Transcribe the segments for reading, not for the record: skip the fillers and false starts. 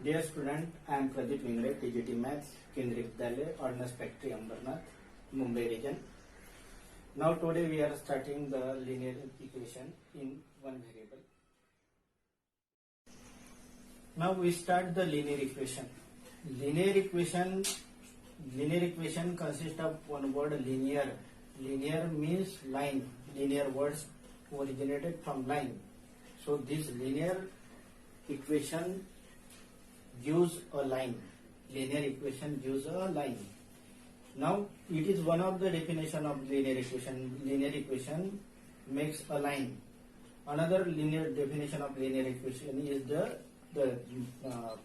Dear student, I am Pradeep Ingre, TGT Maths, Kendriya Vidyalaya, Ordnance Factory, Ambernath, Mumbai region. Now today we are starting the linear equation in one variable. Now we start the linear equation. Linear equation consists of one word linear. Linear means line. Linear words originated from line. So this linear equation gives a line. Linear equation gives a line. Now it is one of the definition of linear equation. Linear equation makes a line. Another linear definition of linear equation is the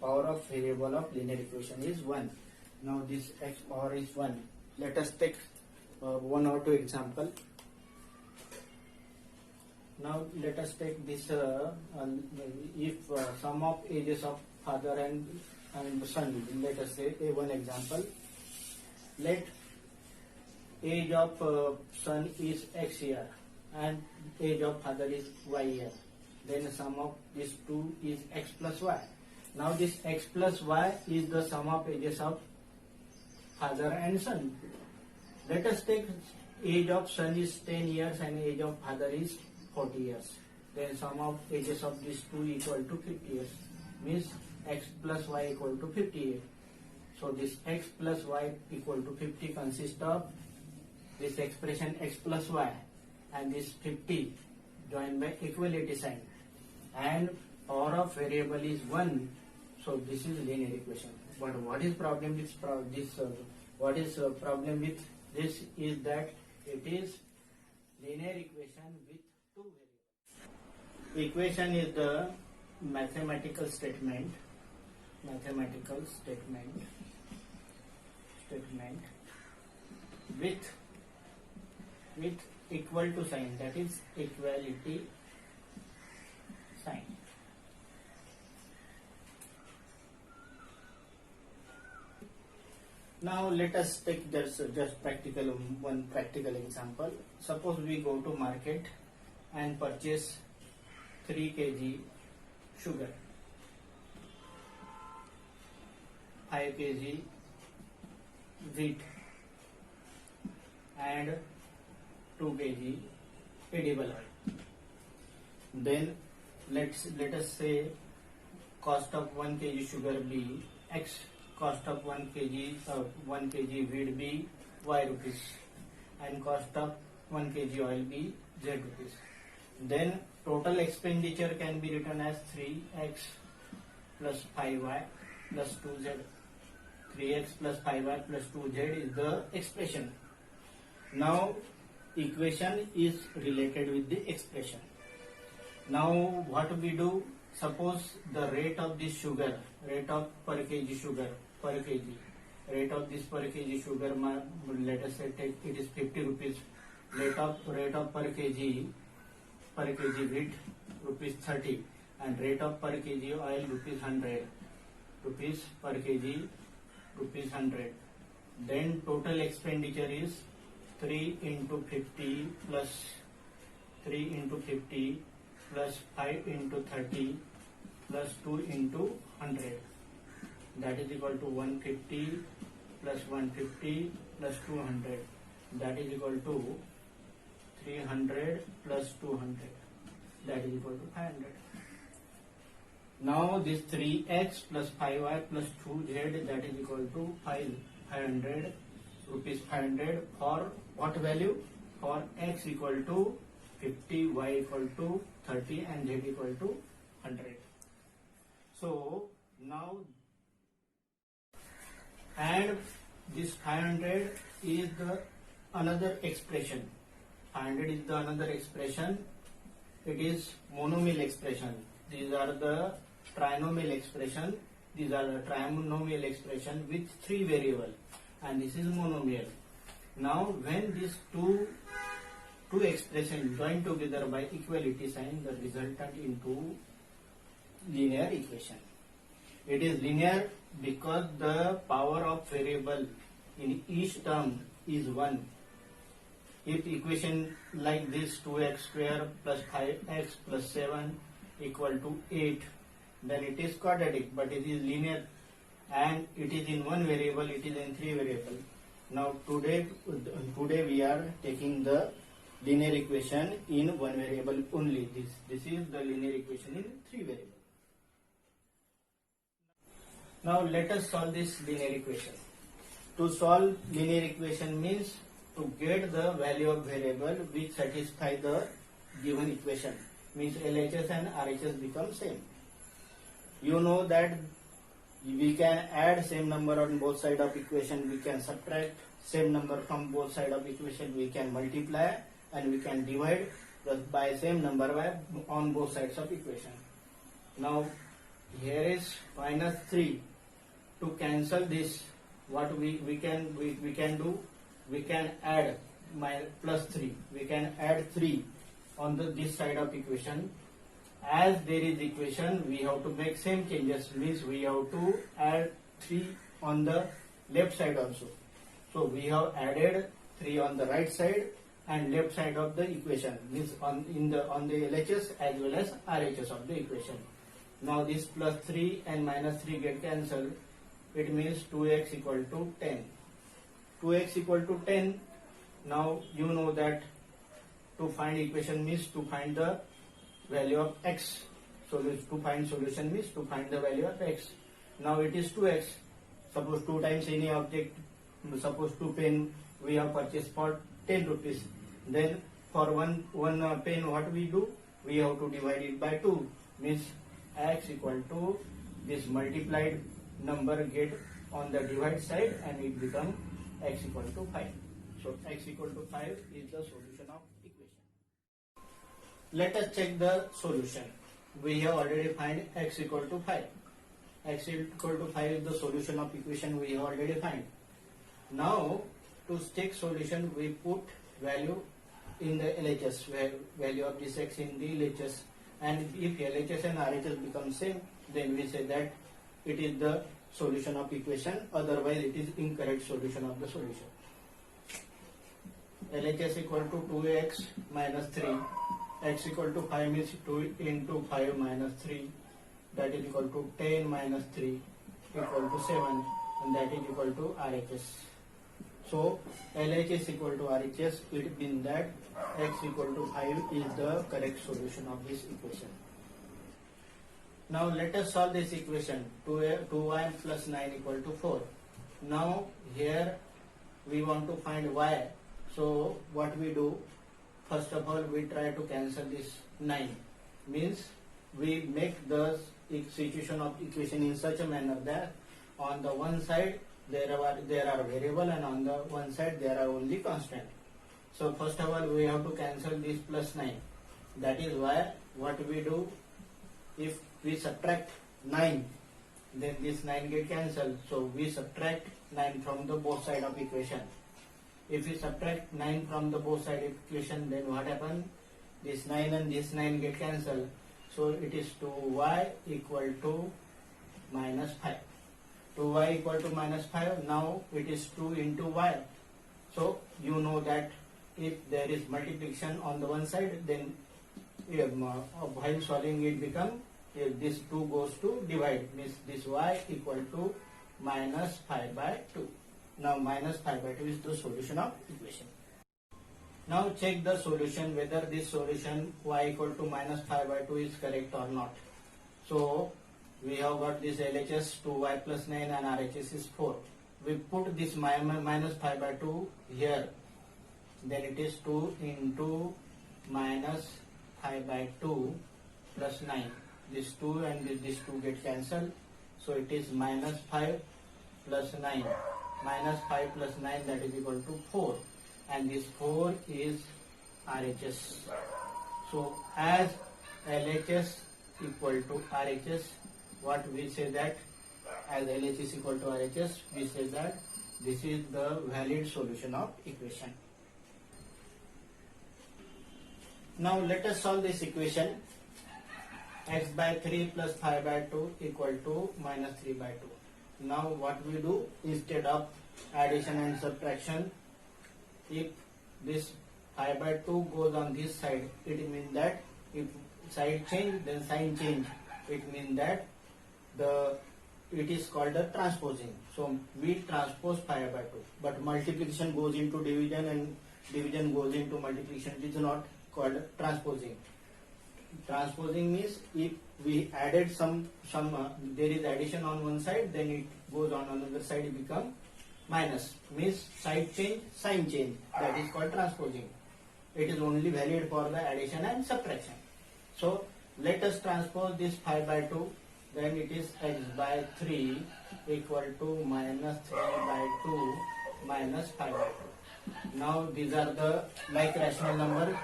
power of variable of linear equation is 1. Now this x power is 1. Let us take one or two example. Now let us take this if sum of ages of father and son, let us say one example. Let age of son is x year and age of father is y year. Then the sum of these two is x plus y. Now this x plus y is the sum of ages of father and son. Let us take age of son is 10 years and age of father is 40 years. Then sum of ages of these two equal to 50 years. Means x plus y equal to 58. So this x plus y equal to 50 consists of this expression x plus y and this 50 joined by equality sign. And power of variable is 1. So this is linear equation. But what is problem with this? What is problem with this is that it is linear equation with two variables. Equation is the mathematical statement with equal to sign, that is equality sign. Now let us take just one practical example. Suppose we go to market and purchase 3 kg sugar, 5 kg wheat and 2 kg edible oil. Then let us say cost of 1 kg sugar be x, cost of 1 kg wheat be y rupees, and cost of 1 kg oil be z rupees. Then total expenditure can be written as 3x plus 5y plus 2z. 3x plus 5y plus 2z is the expression. Now equation is related with the expression. Now what we do? Suppose the rate of this sugar, rate of per kg sugar, per kg, rate of this per kg sugar, let us say take it is 50 rupees. Rate of per kg wheat rupees 30 and rate of per kg oil rupees 100. Rupees per kg rupees 100. Then total expenditure is 3 into 50 plus 3 into 50 plus 5 into 30 plus 2 into 100. That is equal to 150 plus 150 plus 200. That is equal to 300 plus 200. That is equal to 500. Now this 3x plus 5y plus 2z, that is equal to 500 rupees 500 for what value? For x equal to 50, y equal to 30 and z equal to 100. So now, and this 500 is the another expression. 500 is the another expression. It is monomial expression. These are the trinomial expression. These are the trinomial expression with 3 variable, and this is monomial. Now when these two expressions join together by equality sign, the resultant into linear equation. It is linear because the power of variable in each term is 1. If equation like this 2x square plus 5x plus 7 equal to 8, then it is quadratic, but it is linear and it is in one variable, it is in three variable. Now today we are taking the linear equation in one variable only. This is the linear equation in three variable. Now let us solve this linear equation. To solve linear equation means to get the value of variable which satisfy the given equation, means LHS and RHS become same. You know that we can add same number on both sides of equation, we can subtract same number from both sides of equation, we can multiply and we can divide by same number on both sides of equation. Now here is minus 3. To cancel this, what we can do, we can add plus 3. We can add 3 on this side of equation. As there is equation, we have to make same changes, means we have to add 3 on the left side also. So we have added 3 on the right side and left side of the equation, means on the LHS as well as RHS of the equation. Now this plus 3 and minus 3 get cancelled. It means 2x equal to 10. 2x equal to 10. Now you know that to find equation means to find the value of x. So to find solution means to find the value of x. Now it is 2x. Suppose 2 times any object, suppose 2 pen we have purchased for 10 rupees. Then for one pen what we do? We have to divide it by 2. Means x equal to this multiplied number get on the divide side and it become x equal to 5. So x equal to 5 is the solution of equation. Let us check the solution. We have already find x equal to 5. X equal to 5 is the solution of equation we have already find. Now to check solution we put value in the LHS, value of this x in the LHS, and if LHS and RHS become same, then we say that it is the solution of equation, otherwise it is incorrect solution of the solution. LHS equal to 2x minus 3, x equal to 5 means 2 into 5 minus 3, that is equal to 10 minus 3 equal to 7, and that is equal to RHS. So LHS equal to RHS, it means that x equal to 5 is the correct solution of this equation. Now let us solve this equation. 2y plus 9 equal to 4. Now here we want to find y. So what we do? First of all we try to cancel this 9. Means we make the situation of equation in such a manner that on the one side there are variable and on the one side there are only constant. So first of all we have to cancel this plus 9. That is why what we do, if we subtract 9, then this 9 get cancelled. So we subtract 9 from the both side of equation. If we subtract 9 from the both side of equation, then what happen? This 9 and this 9 get cancelled. So it is 2y equal to minus 5. 2y equal to minus 5. Now it is 2 into y. So you know that if there is multiplication on the one side, then while solving it become, if this 2 goes to divide, means this y equal to minus 5 by 2. Now minus 5 by 2 is the solution of equation. Now check the solution whether this solution y equal to minus 5 by 2 is correct or not. So we have got this LHS 2y plus 9 and RHS is 4. We put this minus 5 by 2 here. Then it is 2 into minus 5 by 2 plus 9. This 2 and this 2 get cancelled. So it is minus 5 plus 9. Minus 5 plus 9, that is equal to 4. And this 4 is RHS. So as LHS equal to RHS, what we say that as LHS equal to RHS, we say that this is the valid solution of equation. Now let us solve this equation. X by 3 plus 5 by 2 equal to minus 3 by 2. Now what we do, instead of addition and subtraction, if this 5 by 2 goes on this side, it means that if side change then sign change. It means that it is called a transposing. So we transpose 5 by 2, but multiplication goes into division and division goes into multiplication. It is not called transposing. Transposing means if we added some there is addition on one side, then it goes on another side, it become minus, means side change, sign change. That is called transposing. It is only valid for the addition and subtraction. So let us transpose this 5 by 2, then it is x by 3 equal to minus 3 by 2 minus 5 by 2. Now these are the like rational number.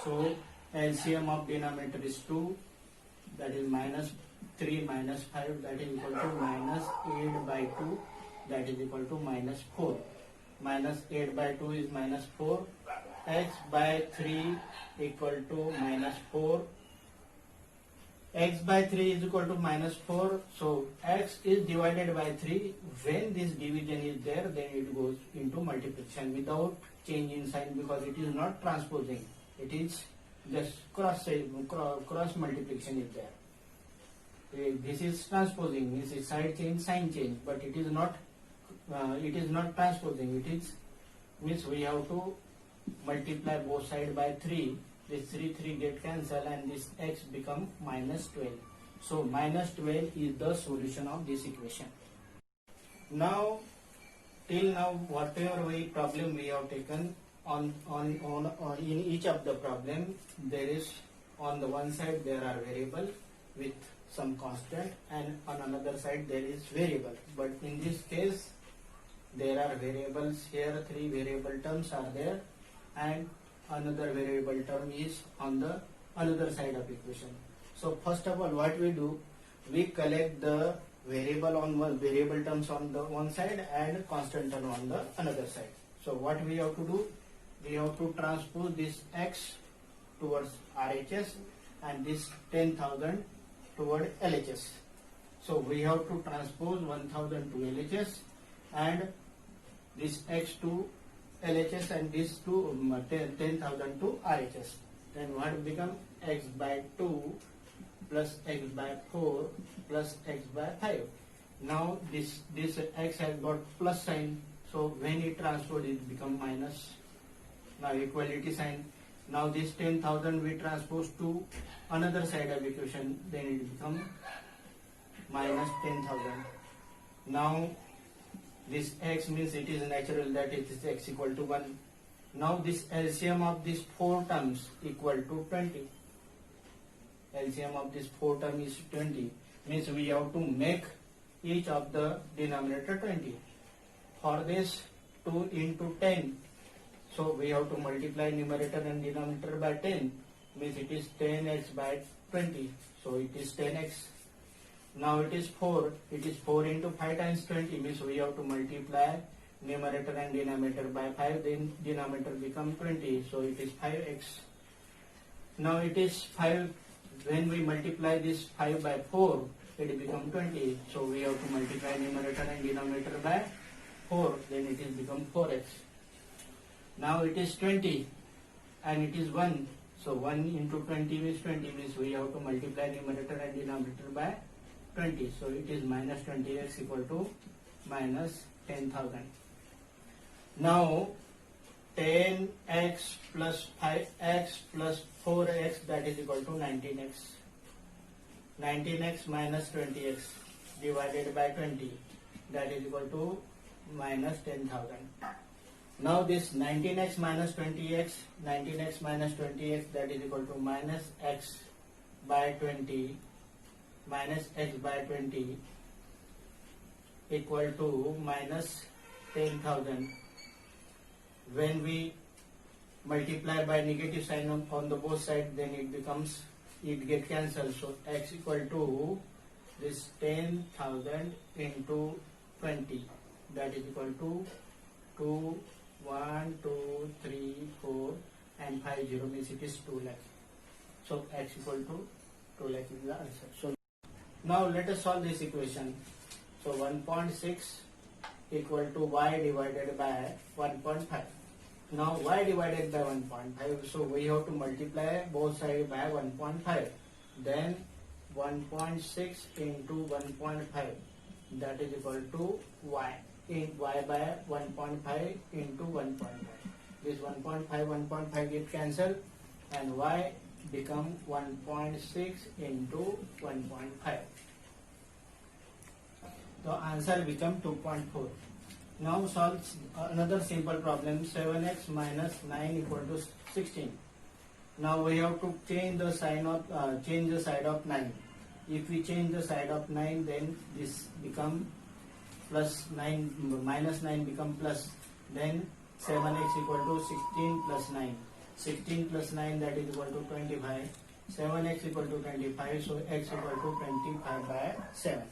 So LCM of denominator is 2, that is minus 3 minus 5, that is equal to minus 8 by 2, that is equal to minus 4. Minus 8 by 2 is minus 4. X by 3 equal to minus 4. X by 3 is equal to minus 4. So x is divided by 3. When this division is there, then it goes into multiplication without change in sign, because it is not transposing. It is just cross multiplication is there. This is transposing, means it's side change, sign change, but it is not transposing. It is means we have to multiply both sides by 3. This 3 get cancelled and this x become minus 12. So minus 12 is the solution of this equation. Now till now whatever problem we have taken on in each of the problem, there is on the one side there are variable with some constant, and on another side there is variable. But in this case there are variables here, 3 variable terms are there, and another variable term is on the another side of equation. So first of all, what we do, we collect the variable on one variable terms on the one side and constant term on the another side. So what we have to do, we have to transpose this x towards RHS and this 10,000 toward LHS. So we have to transpose 1000 to LHS and this x to LHS and this to 10,000 to RHS. Then what become x by 2 plus x by 4 plus x by 5. Now this x has got plus sign, so when it transferred it become minus. Now equality sign. Now this 10,000 we transpose to another side of equation, then it become minus 10,000. Now this x means it is natural, that it is x equal to 1. Now this LCM of these 4 terms equal to 20. LCM of this 4 term is 20, means we have to make each of the denominator 20. For this 2 into 10, so we have to multiply numerator and denominator by 10, means it is 10x by 20, so it is 10x. Now it is 4, it is 4 into 5 times 20, means we have to multiply numerator and denominator by 5, then denominator become 20, so it is 5x. Now it is 5, when we multiply this 5 by 4, it become 20, so we have to multiply numerator and denominator by 4, then it is become 4x. Now it is 20 and it is 1, so 1 into 20 means 20, means we have to multiply numerator and denominator by 20, so it is minus 20x equal to minus 10,000. Now 10x plus 5x plus 4x, that is equal to 19x. 19x minus 20x divided by 20, that is equal to minus 10,000. Now this 19x minus 20x, 19x minus 20x, that is equal to minus x by 20 minus x by 20 equal to minus 10,000. When we multiply by negative sign on the both sides, then it get cancelled. So x equal to this 10,000 into 20, that is equal to 2, 1, 2, 3, 4 and 5 0, means it is 2 lakh. So x equal to 2 lakh is the answer. So now let us solve this equation. So 1.6 equal to y divided by 1.5. Now y divided by 1.5, so we have to multiply both sides by 1.5. Then 1.6 into 1.5, that is equal to y. In y by 1.5 into 1.5. This 1.5 get cancelled and y become 1.6 into 1.5. The answer become 2.4. Now solve another simple problem. 7x minus 9 equal to 16. Now we have to change the sign of change the side of 9. If we change the side of 9, then this become plus 9, minus 9 become plus. Then 7x equal to 16 plus 9. 16 plus 9, that is equal to 25. 7x equal to 25, so x equal to 25 by 7.